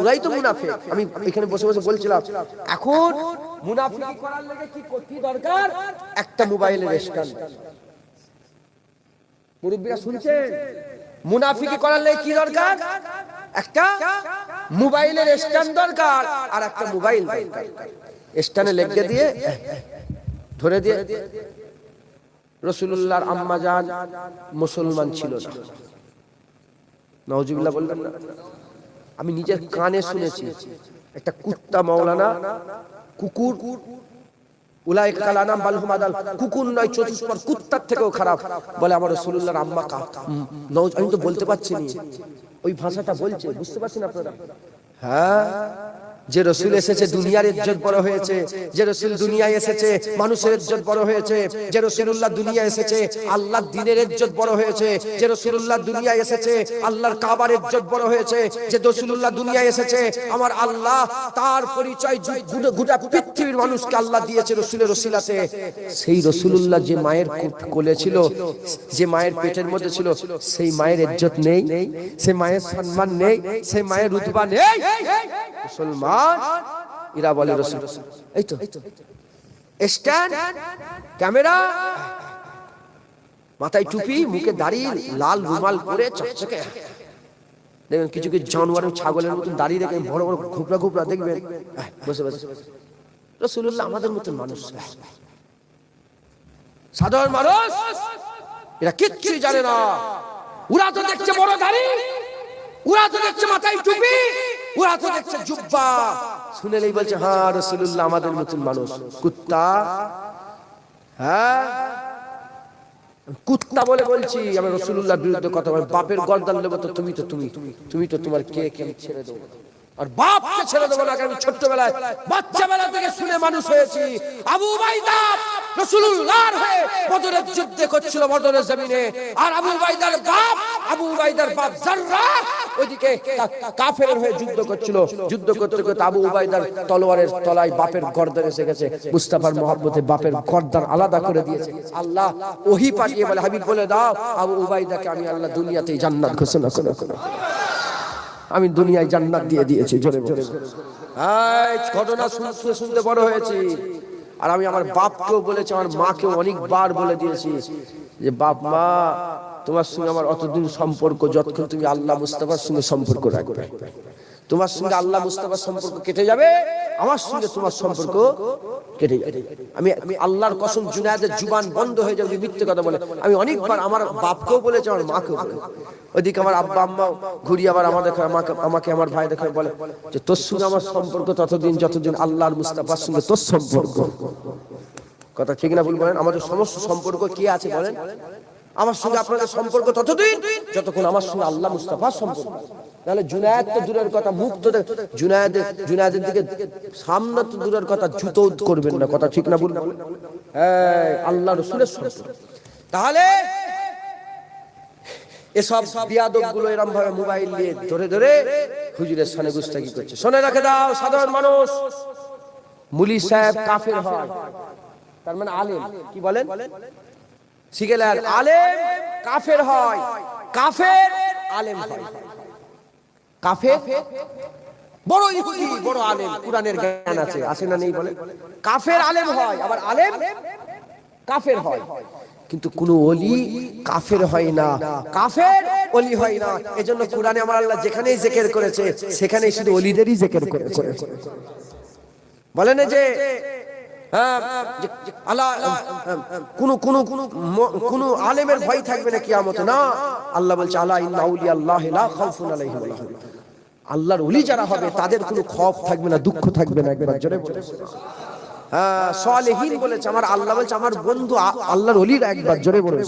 ওরাই তো মুনাফিক। আমি এখানে বসে বসে বলছিলাম, এখন মুনাফিকি করার লাগে কি দরকার? একটা মোবাইলের স্ট্যান্ড। মুরব্বিরা শুনছেন? মুনাফিকি করার লাগে কি দরকার? একটা মোবাইলের স্ট্যান্ড দরকার, আর একটা মোবাইল দরকার। স্ট্যান্ডে লেগে দিয়ে ধরে দিয়ে। রাসূলুল্লাহর আম্মা জান মুসলমান ছিল না, নাউজুবিল্লাহ বলবেন না? আমি নিজের কানে শুনেছি, একটা কুত্তা মাওলানা, কুকুর, উলাইকা কাল আনাম বাল হুম আদাল, কুকুর নয় চতুষ্পদ, কুত্তার থেকেও খারাপ, বলে আমার রাসূলুল্লাহর আম্মা কা। আমি তো বলতে পারছি না, ওই ভাষাটা বলছে, বুঝতে পারছেন আপনারা? হ্যাঁ, যে রাসূল এসেছে দুনিয়ার ইজ্জত বড় হয়েছে, যে রাসূল দুনিয়ায় এসেছে মানুষের ইজ্জত বড় হয়েছে, যে রাসূলুল্লাহ দুনিয়ায় এসেছে আল্লাহর দ্বীনের ইজ্জত বড় হয়েছে, যে রাসূলুল্লাহ দুনিয়ায় এসেছে আল্লাহর কাবার ইজ্জত বড় হয়েছে, যে রাসূলুল্লাহ দুনিয়ায় এসেছে আমার আল্লাহ তার পরিচয় গোটা পৃথিবীর মানুষকে আল্লাহ দিয়েছে রাসূলের ওসিলাতে। সেই রাসূলুল্লাহ যে মায়ের কোলে ছিল, যে মায়ের পেটের মধ্যে ছিল, সেই মায়ের ইজ্জত নেই, সেই মায়ের সম্মান নেই, সেই মায়ের রুতবা নেই। মুসলমান এরা বলে রাসূল। এই তো স্ট্যান্ড, ক্যামেরা, মাথায় টুপি, মুখে দাড়ি, লাল রুমাল পরে চকচকে। দেখবেন কিছু কিছু জানোয়ার ছাগলের মতন দাড়ি রেখে বড় বড় ঘুপড়া ঘুপড়া দেখবেন বসে বসে। রাসূলুল্লাহ আমাদের মতন মানুষ, সাধারণ মানুষ, এরা কিচ্ছুই জানে না। ওরা তো দেখছে বড় দাড়ি, ওরা তো দেখছে মাথায় টুপি, ওরা তো দেখছে জুব্বা, শুনেলেই বলছে হ্যাঁ রাসূলুল্লাহ আমাদের মতন মানুষ। কুত্তা, হ্যাঁ কুত্তা বলে বলছি, আমি রাসূলুল্লাহর বিরুদ্ধে কথা বলি। বাপের গর্দান নেব তো তুমি তো তোমার কে ছেড়ে দেবো, আর বাপকে ছেড়ে দেবো না। আমি ছোট্টবেলায় বাচ্চাবেলা থেকে শুনে মানুষ হয়েছি, আবু উবাইদা রাসূলুল্লাহর হয়ে বদরের যুদ্ধে করছিল বদরের জমিনে, আর আবু উবাইদার বাপ জাররা ওইদিকে কাফেরের হয়ে যুদ্ধ করছিল। যুদ্ধ করতে করতে আবু উবাইদার তলোয়ারের তলায় বাপের গর্দান এসে গেছে। মুস্তাফার মহব্বতে বাপের গর্দান আলাদা করে দিয়েছে আল্লাহ। ওহী পাঠিয়ে বলে হাবিব বলে দাও আবু উবাইদাকে আমি আল্লাহ দুনিয়াতেই জান্নাত ঘোষণা করে, আমি দুনিয়ায় জান্নাত দিয়ে দিয়েছি। জোরে জোরে ঘটনা শুনতে বড় হয়েছি। আর আমি আমার বাপকেও বলেছি, আমার মাকেও অনেকবার বলে দিয়েছি যে বাপ মা তোমার সঙ্গে আমার অতদিন সম্পর্ক, যতক্ষণ তুমি আল্লাহ মুস্তাফার সঙ্গে সম্পর্ক রাখবে, তোমার সঙ্গে আল্লাহ মুস্তাফার সম্পর্ক কেটে যাবে, আমার সঙ্গে তোমার সম্পর্ক কেটে যাবে। আমি আল্লাহর কসম, জুনায়েদের জুবান বন্ধ হয়ে যাবে মিথ্যে কথা বলে। আমি অনেকবার আমার বাপকেও বলেছি, আমার মাকেও বলে। ওইদিকে আমার আব্বা আম্মা ঘুরিয়ে আবার আমাকে আমার ভাই দেখে বলে যে তোর সঙ্গে আমার সম্পর্ক ততদিন যতদিন আল্লাহর মুস্তাফার সঙ্গে তোর সম্পর্ক। কথা ঠিক না ভুল বলেন? আমাদের সমস্ত সম্পর্ক কি আছে বলেন? আমার সঙ্গে আপনাদের সম্পর্ক ততদিন যতক্ষণ আমার সঙ্গে আল্লাহ মুস্তাফার সম্পর্ক। নাহলে জুনায়েদ তো দূরের কথা, মুখ তো জুনায়েদের দিকে সামনে তো দূরের কথা, জুতো করবেন না। কথা ঠিক না ভুল? হ্যাঁ, আল্লাহ রাসূলের সম্পর্ক। তাহলে এসব বিয়াদব গুলো এরকম ভাবে মোবাইল নিয়ে ধরে ধরে হুজুরের সামনে গুস্তাখি করছে। শুনে রাখে দাও সাধারণ মানুষ, মুলি সাহেব কাফের হয়, তার মানে আলেম। কি বলেন? শিখেলেন, আলেম কাফের হয়, কাফের আলেম হয়। কাফের বড় ইহুদি, বড় আলেম, কুরআনের জ্ঞান আছে, আছে না নেই বলেন? কাফের আলেম হয়, আবার আলেম কাফের হয়। কিন্তু কোন ওলি কাফের হয় না, কাফের ওলি হয় না। এজন্য কুরআনে আমার আল্লাহ যেখানেই জিকির করেছে সেখানেই শুধু ওলিদেরই জিকির করেছে। বলেন যে আল্লাহ কোন আলেমের ভয় থাকবে না কিয়ামতে, না। আল্লাহ বলছে আলা ইন্না আউলিয়াল্লাহি লা খাউফুন আলাইহিম ওয়া লা হুম ইয়াহজানুন। আল্লাহর ওলি যারা হবে তাদের কোনো খৌফ থাকবে না, দুঃখ থাকবে না। একবার জোরে বলে সালেহীন বলেছে, আমার আল্লাহ বলছে আমার বন্ধু আল্লাহর ওলিরা। একবার জোরে বলে